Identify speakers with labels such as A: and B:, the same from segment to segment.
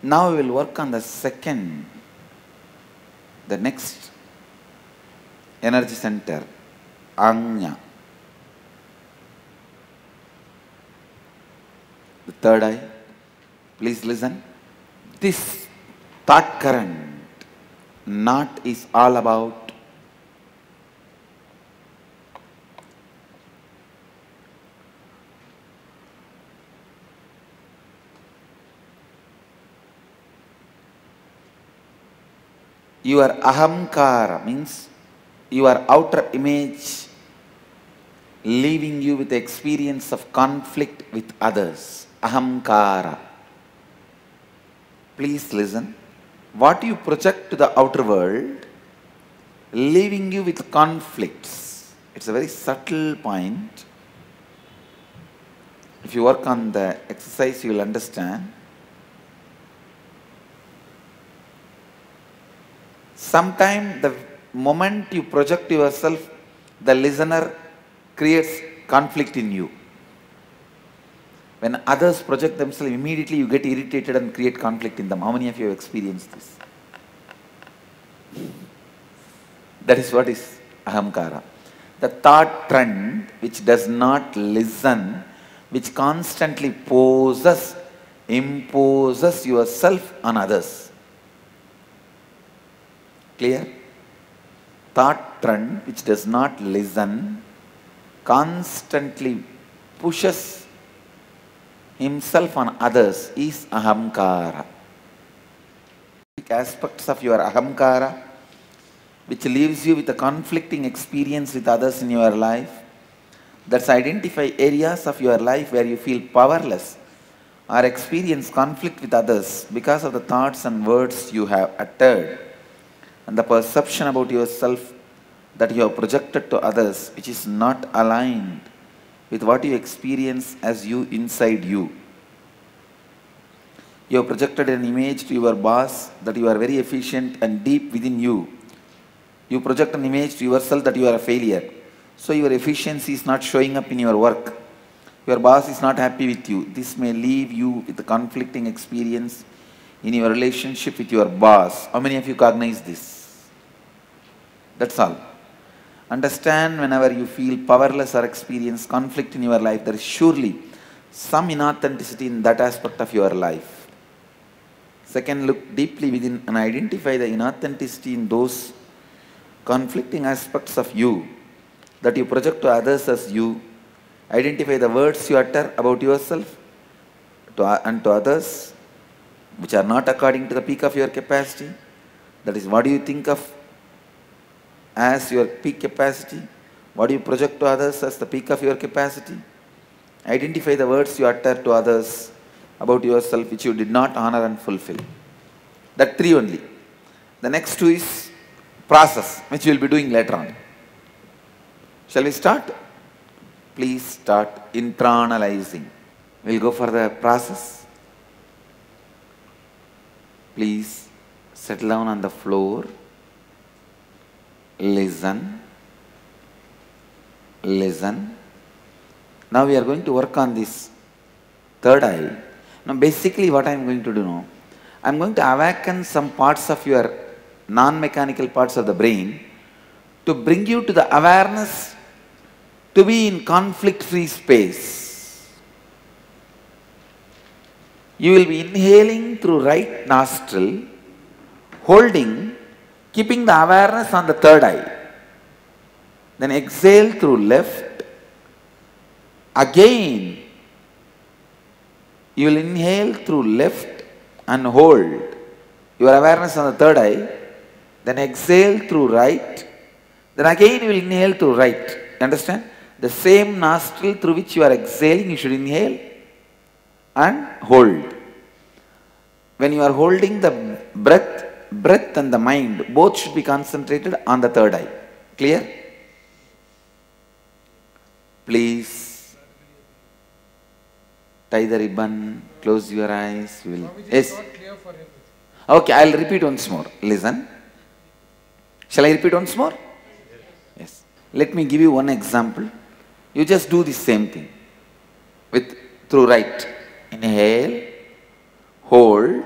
A: Now we will work on the second, the next energy center, Anya. The third eye. Please listen. This thought current knot is all about your ahamkara, means your outer image, leaving you with the experience of conflict with others. Ahamkara. Please listen. What you project to the outer world, leaving you with conflicts. It's a very subtle point. If you work on the exercise, you will understand. Sometimes the moment you project yourself, the listener creates conflict in you. When others project themselves, immediately you get irritated and create conflict in them. How many of you have experienced this? That is what is ahamkara. The thought trend which does not listen, which constantly imposes yourself on others. Clear? Thought trend which does not listen, constantly pushes himself on others is ahamkara. Aspects of your ahamkara which leaves you with a conflicting experience with others in your life. That's identify areas of your life where you feel powerless or experience conflict with others because of the thoughts and words you have uttered and the perception about yourself that you have projected to others, which is not aligned with what you experience as you inside you. You have projected an image to your boss that you are very efficient and deep within you. You project an image to yourself that you are a failure. So your efficiency is not showing up in your work. Your boss is not happy with you. This may leave you with a conflicting experience in your relationship with your boss. How many of you cognize this? That's all. Understand, whenever you feel powerless or experience conflict in your life, there is surely some inauthenticity in that aspect of your life. Second, look deeply within and identify the inauthenticity in those conflicting aspects of you that you project to others as you. Identify the words you utter about yourself and to others which are not according to the peak of your capacity. That is, what do you think of as your peak capacity? What do you project to others as the peak of your capacity? Identify the words you utter to others about yourself which you did not honor and fulfill. That three only. The next two is process, which we will be doing later on. Shall we start? Please start internalizing. We'll go for the process. Please settle down on the floor. Listen. Listen. Now we are going to work on this third eye. Now basically what I am going to do now, I am going to awaken some parts of your non-mechanical parts of the brain to bring you to the awareness to be in conflict-free space. You will be inhaling through right nostril, holding, keeping the awareness on the third eye. Then exhale through left. Again, you will inhale through left and hold your awareness on the third eye. Then exhale through right. Then again you will inhale through right. Understand? The same nostril through which you are exhaling, you should inhale and hold. When you are holding the breath and the mind, both should be concentrated on the third eye. Clear? Please tie the ribbon, close your eyes. Yes. Okay, I will repeat once more. Listen. Shall I repeat once more? Yes. Let me give you one example. You just do the same thing through right. Inhale, hold,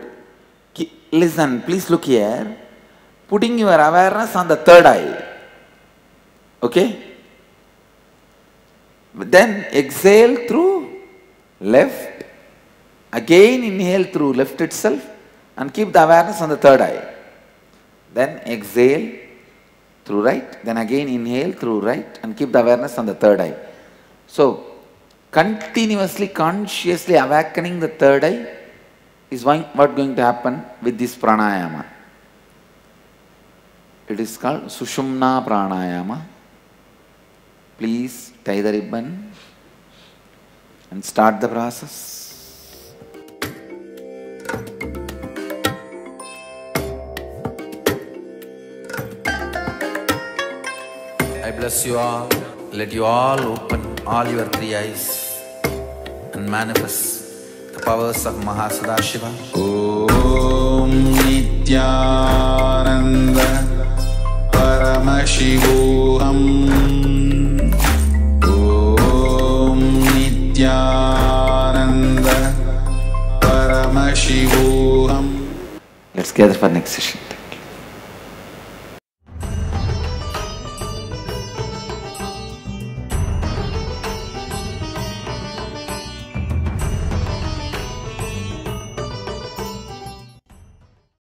A: listen, please look here. Putting your awareness on the third eye. Okay? Then exhale through left. Again inhale through left itself and keep the awareness on the third eye. Then exhale through right. Then again inhale through right and keep the awareness on the third eye. So, continuously, consciously awakening the third eye is what going to happen with this pranayama. It is called Sushumna Pranayama. Please tie the ribbon and start the process. I bless you all. Let you all open all your three eyes and manifest the powers of Mahasadashiva. Om Nityananda Paramashivoham. Om Nityananda Paramashivoham. Let's gather for next session.